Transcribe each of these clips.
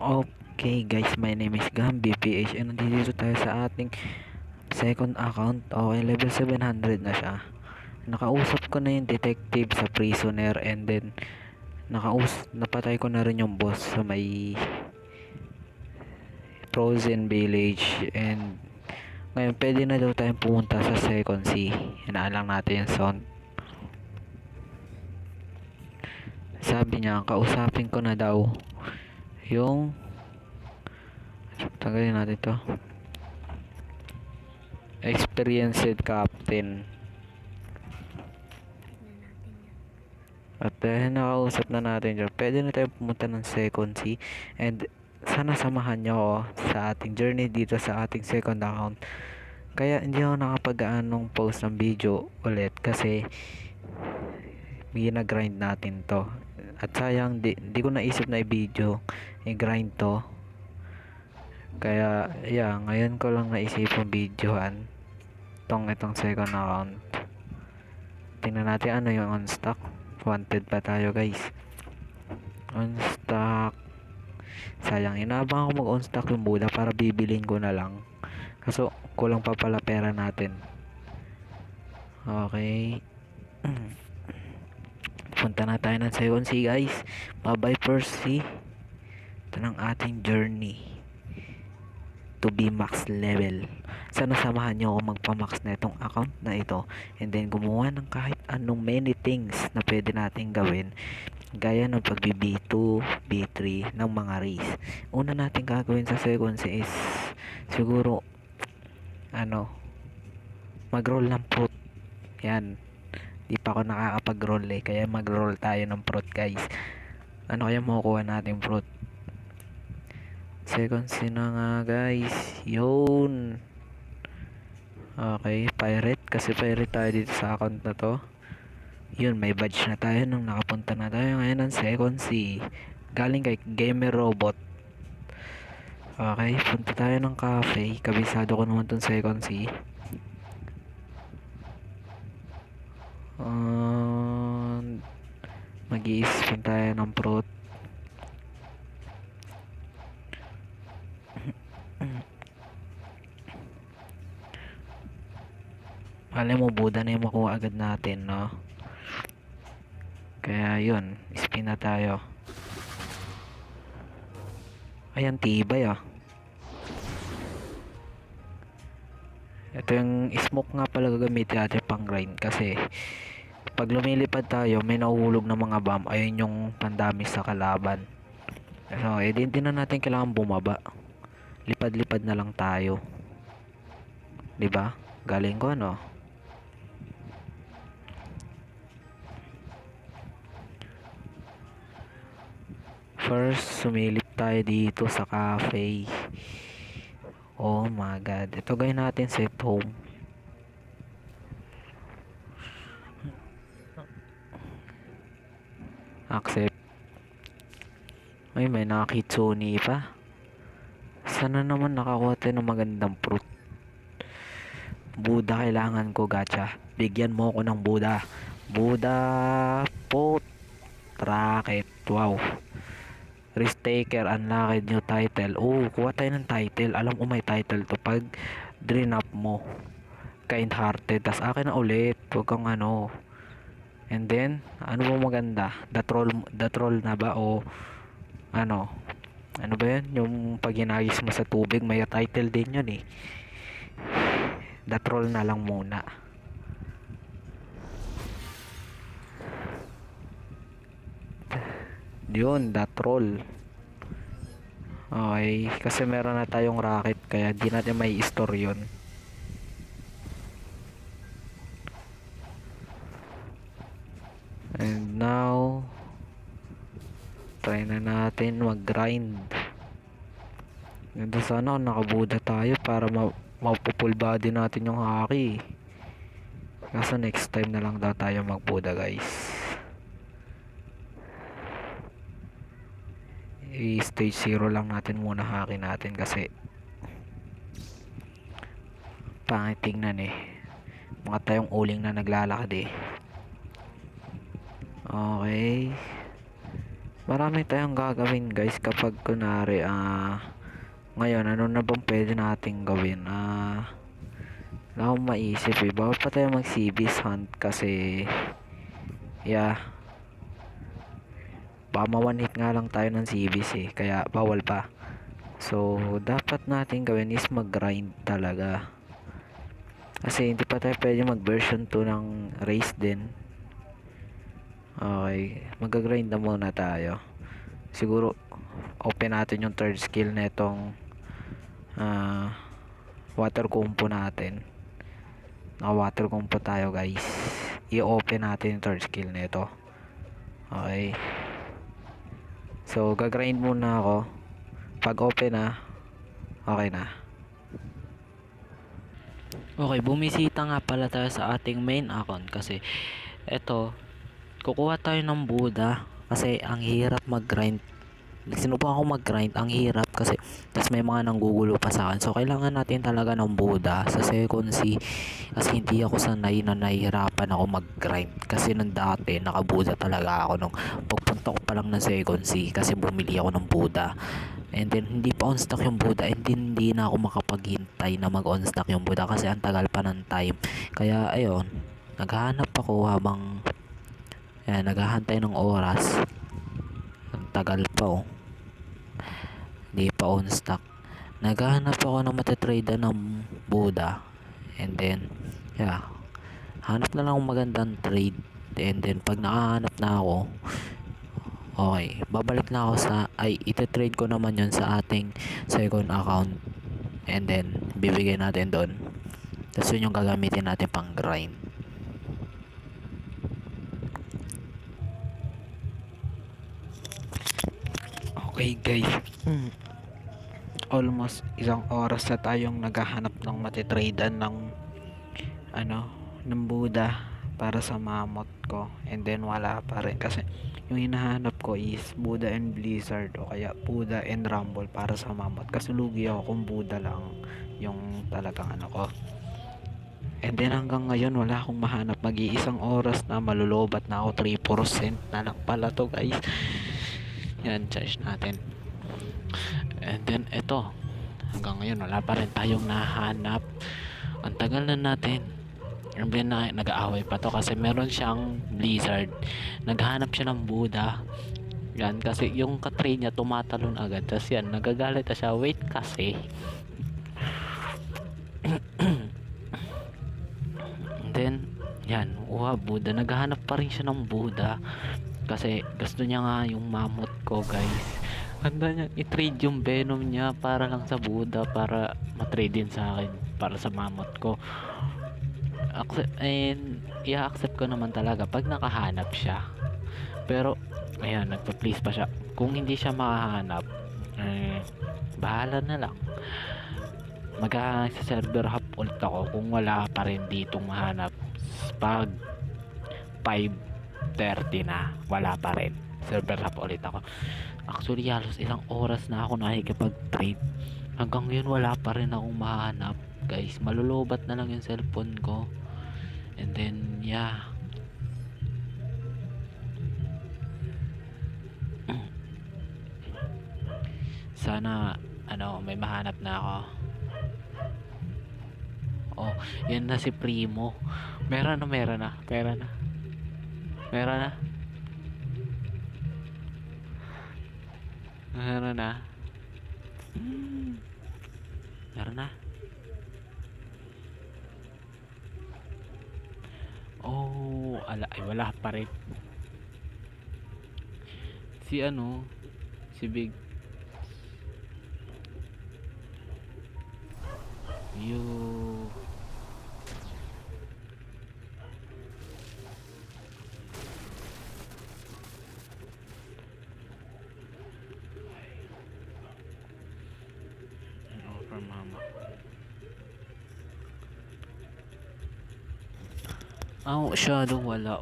Okay guys, my name is Gambi PH and nandito tayo sa ating second account. Okay, level 700 na siya. Nakausap ko na yung detective sa prisoner and then napatay ko na rin yung boss sa may frozen village and ngayon pwede na daw tayong pumunta sa second sea. Hinaan lang natin yung sound. Sabi niya, kausapin ko na daw yung tanggalin natin to experienced captain. At dahil nakausap na natin dyan, pwede na tayo pumunta ng second sea. And sana samahan nyo ako sa ating journey dito sa ating second account. Kaya hindi ako nakapag-aanong post ng video ulit kasi ginagrind natin to. At sayang, di ko naisip na i-video, i-grind to. Kaya, yeah, ngayon ko lang naisip yung videohan itong second account. Tingnan natin ano yung on stock. Wanted pa tayo guys. On stock. Sayang, inabang ako mag on stock yung Buda para bibilin ko na lang. Kaso kulang pa pala pera natin. Okay. Punta na tayo ng second sea guys. Bye bye first sea. Ito ng ating journey to be max level. Sana samahan nyo ako magpa-max na itong account na ito and then gumawa ng kahit anong many things na pwede natin gawin gaya ng pagbi B2, B3 ng mga race. Una natin gagawin sa second is siguro mag-roll ng fruit. Yan, di pa ako nakakapag-roll kaya mag-roll tayo ng fruit guys. Ano kaya makukuha natin fruit? Second na nga guys. Yun. Okay, pirate. Kasi pirate tayo dito sa account na to. Yun, may badge na tayo nung nakapunta na tayo ngayon ng second sea. Galing kay Gamer Robot. Okay, punta tayo ng cafe. Kabisado ko naman tong second sea. Mag-i-spin tayo ng fruit. Alam mo, Buda na yung makuha agad natin, no? Kaya yun, spin na tayo. Ayan, tibay ah. Ito yung smoke nga pala gagamitin natin pang grind kasi pag lumilipad tayo may nahuhulog na mga bomb. Ayun yung pandamis sa kalaban. So, din na natin kailangan bumaba. Lipad-lipad na lang tayo. 'Di ba? Galing ko no. First, sumilip tayo dito sa cafe. Oh my god. Ito gawin natin set home. Accept. Ay, may nakakitsuni pa. Sana naman nakakuha tayo ng magandang fruit. Buda, kailangan ko gacha. Bigyan mo ako ng Buda. Buda pot. Racket. Wow. Risk taker, unlocked new title. Oh, kuha tayo ng title. Alam ko may title to pag drain up mo. Kind hearted. Tas akin na ulit. Huwag kang ano. And then, ano ba maganda? The troll na ba o ano? Ano ba yan? Yung pag hinagis mo sa tubig, may title din yun eh. The troll na lang muna. Yun, the troll. Okay, kasi meron na tayong rocket kaya di natin may store yun. And now, try na natin mag-grind. Ganda sana kung nakabuda tayo para mapupull body natin yung haki. Kaso next time na lang daw tayo magbuda guys. I-stage 0 lang natin muna haki natin kasi pangit tingnan eh. Mga tayong uling na naglalakad eh. Okay. marami tayong gagawin guys kapag kunwari ngayon ano na bang pwede nating gawin. Wala akong maisip eh. Bawal pa tayo mag CB's hunt kasi yeah, baka ma-one hit nga lang tayo ng CB's eh, kaya bawal pa. So dapat natin gawin is mag-grind talaga, kasi hindi pa tayo pwede mag version 2 ng race din. Okay, mag-grind na muna tayo. Siguro open natin yung third skill na itong water combo natin. Naka water combo tayo guys. I-open natin yung third skill na ito. Okay, so gagrind muna ako. Pag open na, okay na. Okay, bumisita nga pala tayo sa ating main account kasi eto, kukuha tayo ng Buddha kasi ang hirap mag-grind. Sinubukan ko mag-grind, ang hirap kasi tas may mga nanggugulo pa sa akin. So kailangan natin talaga ng Buddha sa second C kasi hindi ako sanay na nahihirapan ako mag-grind kasi nung dati naka-Buddha talaga ako nung pagpunta ko pa lang ng second C kasi bumili ako ng Buddha. And then hindi pa on stock yung Buddha, and then hindi na ako makapaghintay na mag on stock yung Buddha kasi ang tagal pa ng time. Kaya ayun, naghahanap ako habang naghahantay ng oras. Ang tagal pa oh. Hindi pa on stock. Naghahanap ako ng matitrade ng Buddha. And then hanap na lang akong magandang trade. And then pag nakahanap na ako, okay, babalik na ako ititrade ko naman yun sa ating second account. And then bibigay natin doon. Tapos yun yung gagamitin natin pang grind. Okay guys, almost isang oras na tayong naghahanap ng matitradean ng Buddha para sa mammoth ko, and then wala pa rin kasi yung hinahanap ko is Buddha and Blizzard o kaya Buddha and Rumble para sa mammoth kasi lugi ako kung Buddha lang yung talagang ko. And then hanggang ngayon wala akong mahanap. Mag-iisang oras na, malulobat na ako. 3% na lang pala to guys. Yan, charge natin. And then eto, hanggang ngayon wala pa rin tayong nahanap. Ang tagal na natin. And then nag-aaway pa to kasi meron siyang Blizzard. Naghanap siya ng Buddha. Yan, kasi yung ka-trade niya tumatalon agad. Tapos yan, nagagalit na siya. Wait kasi. And then yan, Buddha. Naghahanap pa rin siya ng Buddha kasi gusto niya nga yung mammoth ko guys. Handa niya i-trade yung venom niya para lang sa Buddha, para ma-trade din sa akin para sa mammoth ko. And i-accept ko naman talaga pag nakahanap siya. Pero ayan, nagpa-please pa siya. Kung hindi siya makahanap, bahala na lang. Sa server hop ulit ako kung wala pa rin ditong mahanap. Pag 5:30 na wala pa rin, server hop ulit ako. Actually halos isang oras na ako nakikipag-trade, hanggang ngayon wala pa rin akong mahanap guys. Malulobat na lang yung cellphone ko. And then sana may mahanap na ako. Oh, yan na si Primo. Meron na. Meron na. Oh, ay wala pa rin. Si Big for mama. Shadow wala.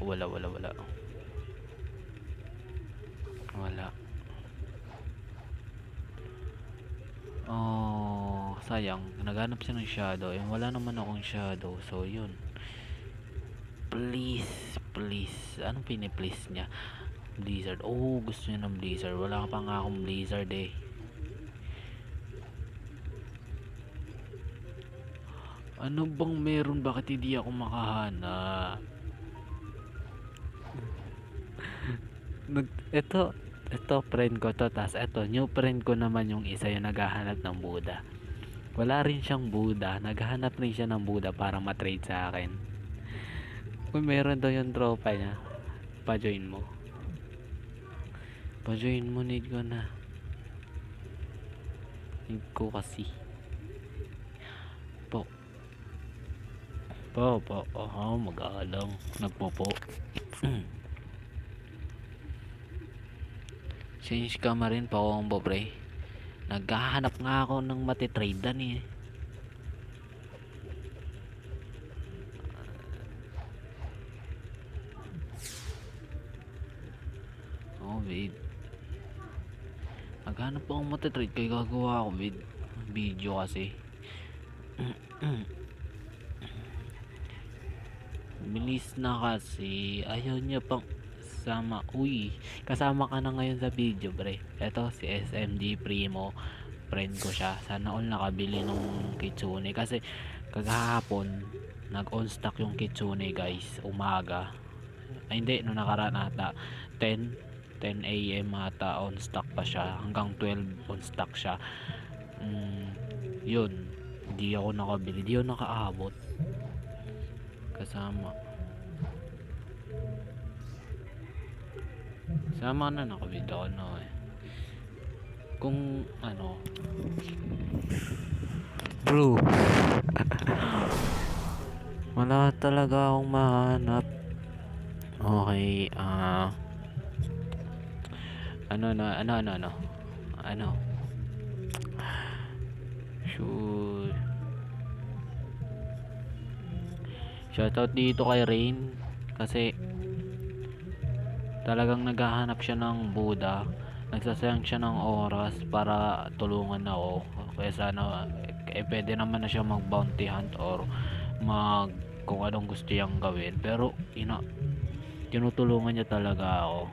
Oh, sayang. Naghanap siya ng shadow. Wala naman akong shadow. So, yun. Please. Anong piniplease niya? Blizzard. Oh, gusto niya ng Blizzard. Wala pa nga akong Blizzard eh. Ano bang meron? Bakit hindi ako makahanap? Ito friend ko to. Tas ito, new friend ko naman yung isa yung naghahanap ng Buddha. Wala rin siyang Buddha. Naghahanap rin siya ng Buddha para matrade sa akin. Kung meron daw yung tropa niya, pa-join mo. Pa-join mo, need ko na. Need ko kasi. Po. Mag-aalang. Nagpopo. Change ka ma rin pa akong pre. Naghahanap nga ako ng matitradean eh. Oh, wait. Naghanap akong matitrade kaya gagawa ako video kasi. Bilis na kasi. Ayaw niya pang sama. Uy, kasama ka na ngayon sa video pre. Eto si SMG Primo. Friend ko siya. Sana all nakabili nung kitsune. Kasi kagahapon nag-on stock yung kitsune guys. Umaga. Ay hindi, no nakaraan ata 10 AM ata on stock pa siya. Hanggang 12 on stock siya. Yun. Hindi ako nakabili. Hindi ako nakaabot. Kasama na nakabili ako eh. Kung ano bro wala talaga akong mahanap. Okay, ano sure. Shoutout dito kay Rain kasi talagang naghahanap siya ng Buddha. Nagsasayang siya ng oras para tulungan ako. Kaya sana pwede naman na siya mag bounty hunt or kung anong gusto niyang gawin. Pero tinutulungan niya talaga ako.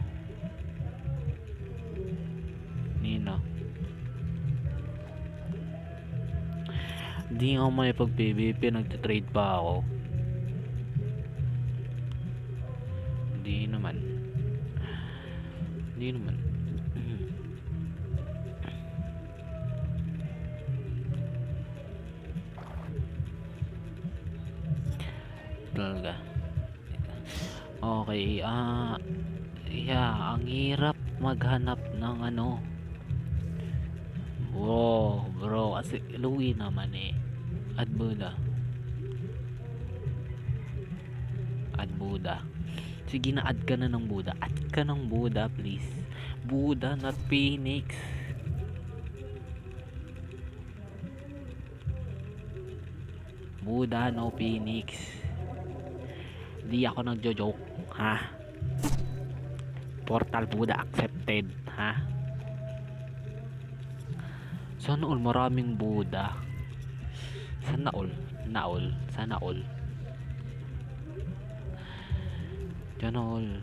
Nina. Hindi ako may pag-PVP, nagtitrade pa ako. Hindi naman. Talaga. Okay, ang hirap maghanap ng ano. Wow, bro, kasi Louie naman eh. Add Buddha. Sige na, add ka na ng Buddha. Add ka ng Buddha, please. Buddha, not Phoenix. Buddha, no Phoenix. Di ako nagjo-joke, ha? Portal Buddha accepted, ha? Sana all maraming Buddha. Sana all. Janol.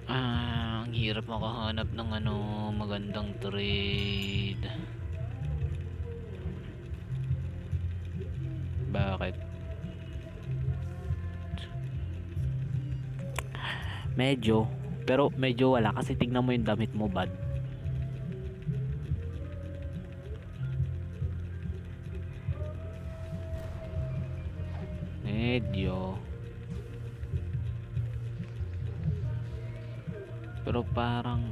Ang hirap makahanap ng magandang trade. Bakit? Pero medyo wala kasi tignan mo yung damit mo, bad. Pero parang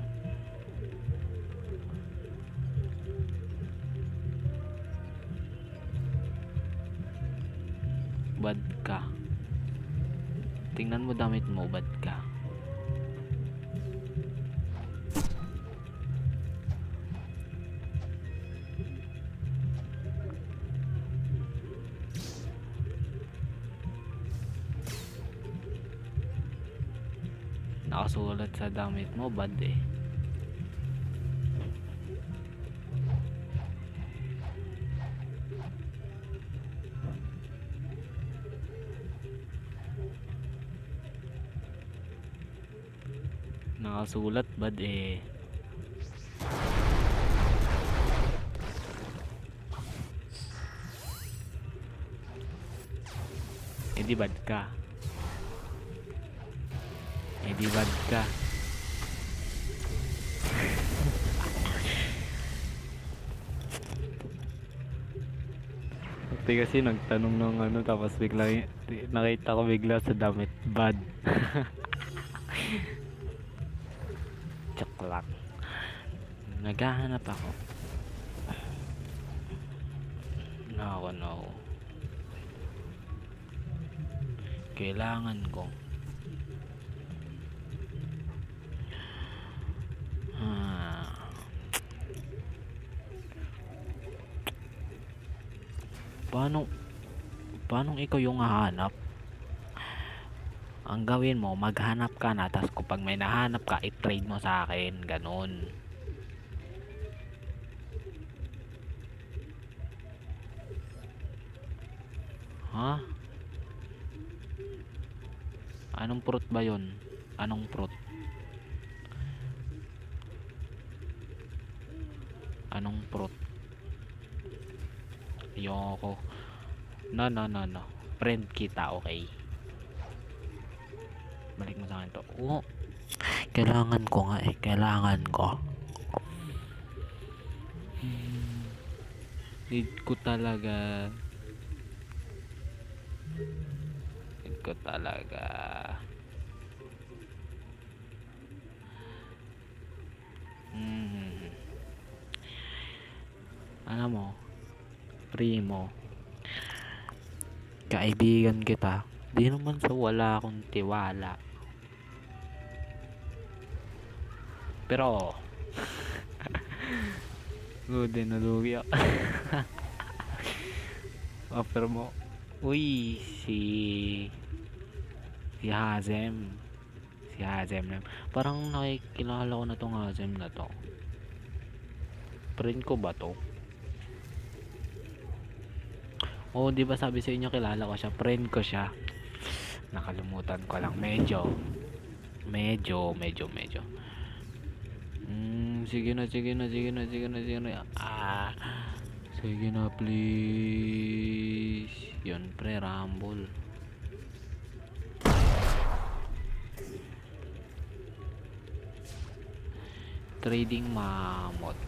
bad ka. Tingnan mo damit mo, bad ka. Nakasulat sa damit mo, bad eh. Nakasulat bad eh. Eh di bad ka. Eh di bad ka. Pati kasi nagtanong ng ano, tapos bigla nakita ko bigla sa damit bad. Joke lang. Naghahanap ako. No. Kailangan ko. Paano ikaw yung hahanap? Ang gawin mo, maghanap ka na, tapos kapag may nahanap ka, i-trade mo sa akin, ganun. Ha? Anong fruit ba yun? Anong fruit? Anong fruit? Ayoko. No. Friend kita, okay? Balik mo sa akin to. Oo. Kailangan ko nga eh. Kailangan ko. Need ko talaga. Alam mo, primo, kaibigan kita, di naman sa wala akong tiwala. Pero good, nalugi ako. Offer mo. Uy, si Hazem. Si Hazem na. Parang nakikilala ko na tong Hazem na to. Friend ko ba to? Oo, di ba sabi sa inyo kilala ko siya, friend ko siya. Nakalimutan ko lang medyo. Sige na. Sige na please. Yun pre, Rumble. Trading mammoth.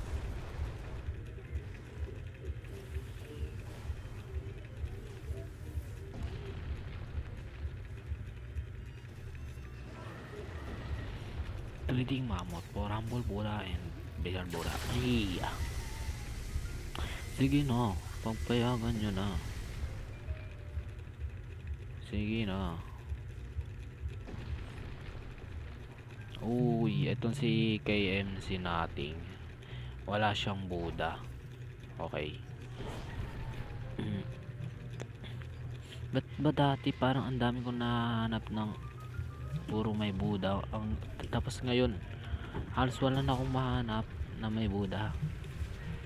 Trading mammoth for Rumble Buddha and Bigger Buddha. Ay. Sige na, pagpayagan nyo na. Sige na. Uy, etong si KMC nating wala siyang Buddha. Okay. Ba't ba dati parang ang dami kong nahanap ng puro may Buddha, tapos ngayon halos wala na akong mahanap na may Buddha.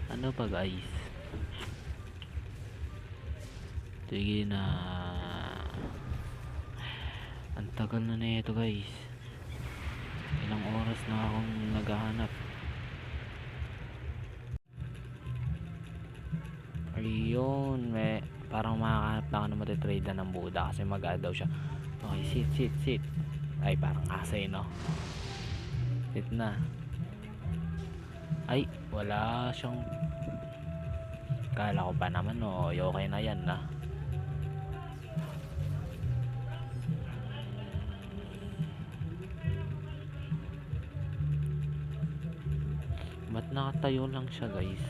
Ano pa guys? Sige na. Ang tagal na ito guys. Ilang oras na akong naghahanap. Ayun, parang makakahanap na ako na matitrade na ng Buddha kasi mag-add daw siya. Okay, sit. Ay, parang asay no. Sit na. Ay, wala siyang. Kala ko pa naman no, okay na yan na. Ba't nakatayo lang siya guys?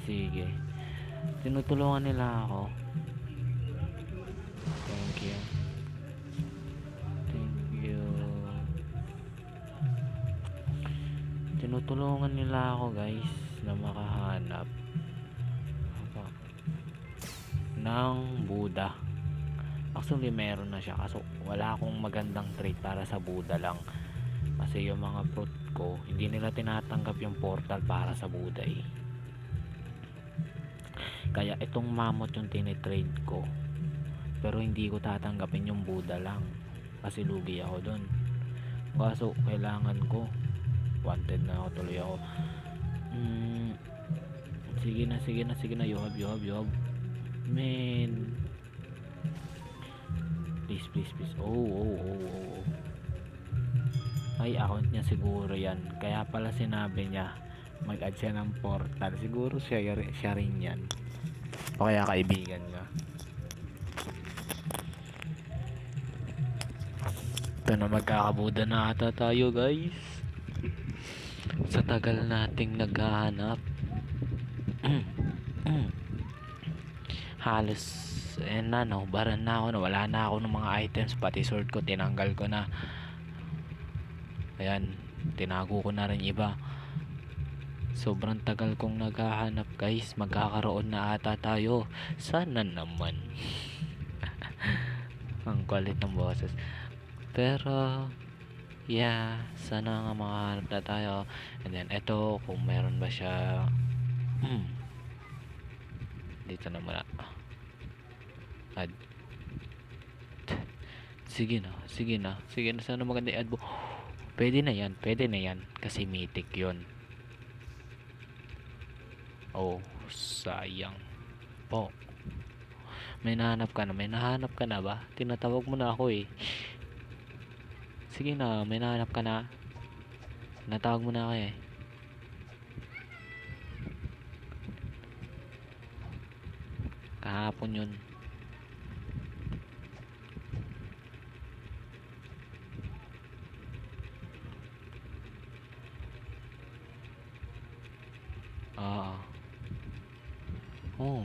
Sige, tinutulungan nila ako. Thank you. Tinutulungan nila ako guys na makahanap ng Buddha. Actually meron na siya, kaso wala akong magandang trade para sa Buddha lang, kasi yung mga fruit ko hindi nila tinatanggap yung portal para sa Buddha eh. Kaya itong mammoth yung tinitrade ko, pero hindi ko tatanggapin yung Buddha lang. kasi lugi ako doon. Kaso kailangan ko, wanted na ako, tuloy ako. Sige na, you have man, please. Oh. Ay, account niya siguro yan, kaya pala sinabi niya mag-add siya ng portal. Siguro siya rin yan, o kaya kaibigan niya. Ito na, magkakabuda na ata tayo guys, sa tagal nating naghahanap. Halos naubaran na ako, nawala na ako ng mga items, pati sword ko tinanggal ko na. Ayan, tinago ko na rin iba. Sobrang tagal kong naghahanap guys, magkakaroon na ata tayo, sana naman. Ang kulit ng boses, pero yeah, sana nga makahanap na tayo. And then eto, kung meron ba siya, dito na muna. Add. Sige na, sana maganda i-add mo. Pwede na yan, kasi mythic yun. Oh, sayang po. May nahanap ka na ba? Tinatawag mo na ako eh. Sige na, may nahanap ka na. Tinatawag mo na ako eh. Kahapon yun. Oh.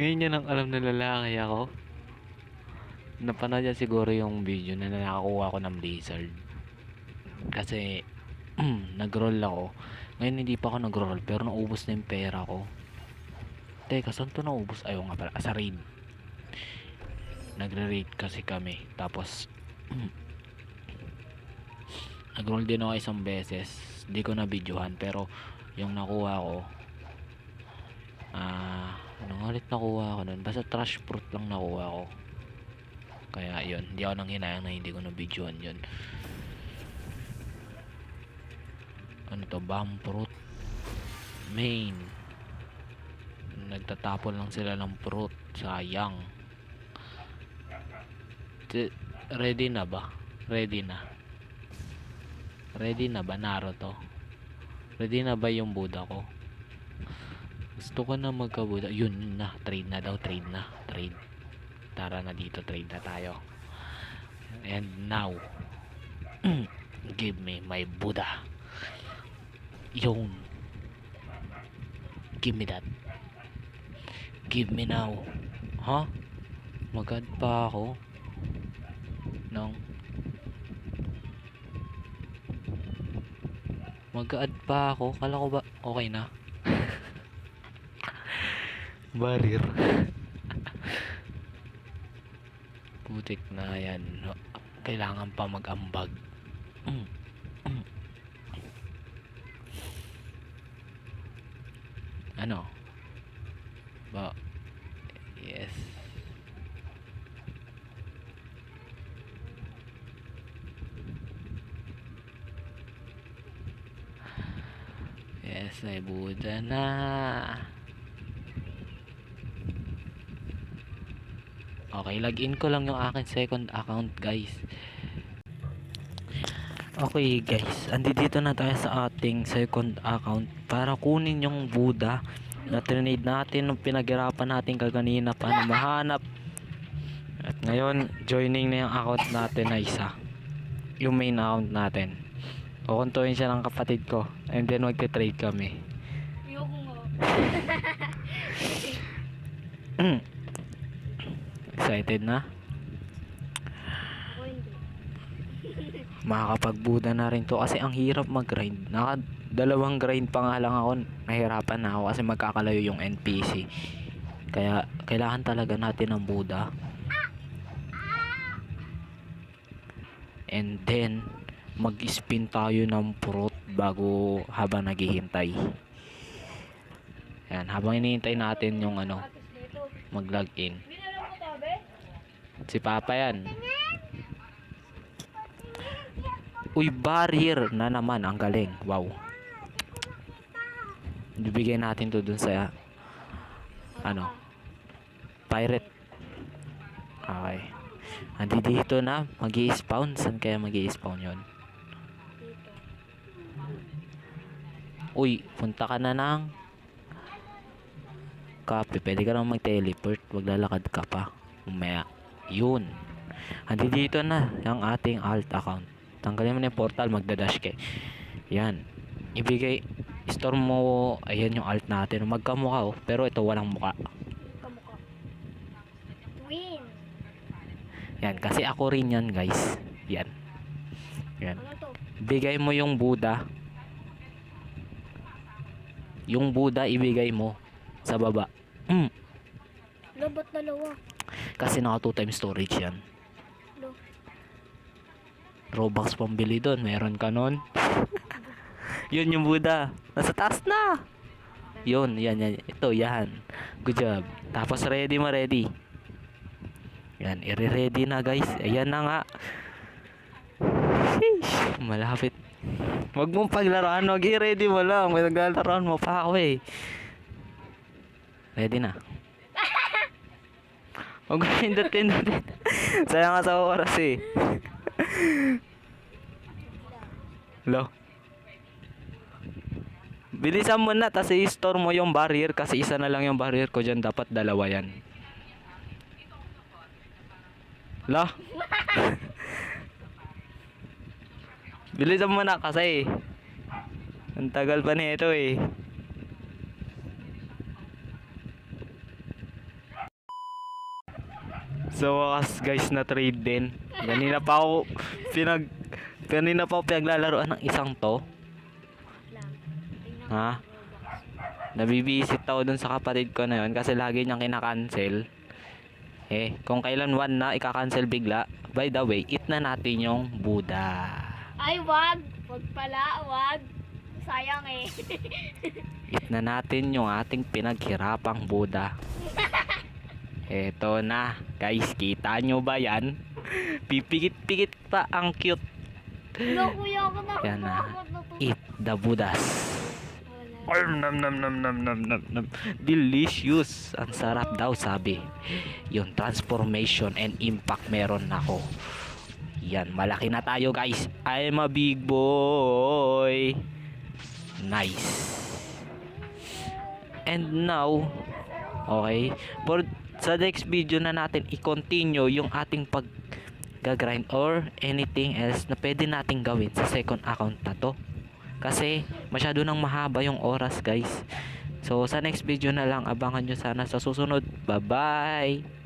Ngayon yan ang alam na lalaki ako. Napanood yan siguro yung video na nakakuha ko ng Blizzard. Kasi nag-roll ako. Ngayon hindi pa ako nag-roll, pero naubos na yung pera ko. Teka, saan to naubos? Ayaw nga pala, sa raid. Nagre-raid kasi kami. Tapos nag-roll din ako isang beses. Hindi ko na videohan, pero yung nakuha ko, anong ulit nakuha ko nun? Basta trash fruit lang nakuha ko. Kaya yun, hindi ako nang hinayang na hindi ko na videohan yun. Ano to? Bomb fruit main. Nagtatapon lang sila ng fruit, sayang. Ready na ba Naruto? Ready na ba yung Buddha ko? Gusto ko na magka-Buddha. Yun na, trade. Tara na dito, trade na tayo. And now give me my Buddha. Yun, give me that. Give me now. Mag-add pa ako ng kala ko ba okay na? Barir. Putik na yan, kailangan pa mag-ambag. Ano ba? Yes, ay Buddha na. Okay, login ko lang yung akin second account guys. Okay guys, andito na tayo sa ating second account para kunin yung Buddha na trinade natin nung pinaghirapan natin kaganina pa na mahanap. At ngayon, joining na yung account natin na isa, yung main account natin. Kukuntuin siya ng kapatid ko and then magte-trade kami. Excited na? Makakapag-Buddha na rin to kasi ang hirap mag-grind. Dalawang grind pa nga lang ako, nahirapan na ako kasi magkakalayo yung NPC. Kaya kailangan talaga natin ng Buddha. And then mag-spin tayo ng fruit bago habang naghihintay. Ayan, habang hinihintay natin yung ano, mag-login. Si Papa yan. Uy, barrier na naman. Ang galing. Wow. Bibigay natin to dun sa ano, pirate. Okay. Andi dito na. Mag-i-spawn. Saan kaya mag-i-spawn yun? Uy, punta ka na ng copy. Pwede ka naman mag-teleport. Maglalakad ka pa. Umaya. Yun. Andi dito na yung ating alt account. Tanggalin mo na yung portal. Magdadash ka. Yan. Ibigay. Store mo. Ayan yung alt natin. Magkamukha oh. Pero ito walang muka. Kamukha. Twin. Yan. Kasi ako rin yan guys. Yan. Yan. Ano to? Bigay mo yung Buddha. Yung Buddha ibigay mo sa baba. Lo, ba't dalawa? Kasi naka 2 times storage yan. Lo. Robux pambili doon. Meron ka nun. Yun yung Buddha. Nasa taas na. Yun. Yan. Ito. Yan. Good job. Tapos ready mo. Ready. Yan. I-ready na guys. Ayan na nga. Sheesh. Malapit. Huwag mong paglaruan. Huwag i-ready mo lang. May naglalaroan mo pa ako eh. Ready na. Huwag mo pindutin. Sayang nga sa oras eh. Lo. Bilisan mo na. Tapos i-store mo yung barrier. Kasi isa na lang yung barrier ko dyan. Dapat dalawa yan. Lo. Bilisan mo na kasi ang tagal pa nito eh. So wakas guys na trade din. Kanina pa ako pinaglalaroan ng isang to. Lang. Tingnan Ha? ko Robux. Nabibisit ako dun sa kapatid ko na yun kasi lagi niyang kinakancel. Eh, kung kailan one na ika-cancel bigla. By the way, eat na natin yung Buddha. Ay, wag. Wag pala, wag. Sayang eh. Eat na natin yung ating pinaghirapang Buddha. Eto na. Guys, kita nyo ba yan? Pipikit-pikit pa ang cute. Lo, kuya ako na. Yan na. Bakit na to? Eat the Buddhas. Wala. Nam. Delicious. Ang sarap daw sabi. Yung transformation and impact meron ako. Yan, malaki na tayo guys. I'm a big boy. Nice. And now, okay, sa next video na natin i-continue yung ating pag-grind or anything else na pwede nating gawin sa second account na to. Kasi masyado nang mahaba yung oras guys. So sa next video na lang, abangan nyo sana sa susunod. Bye bye.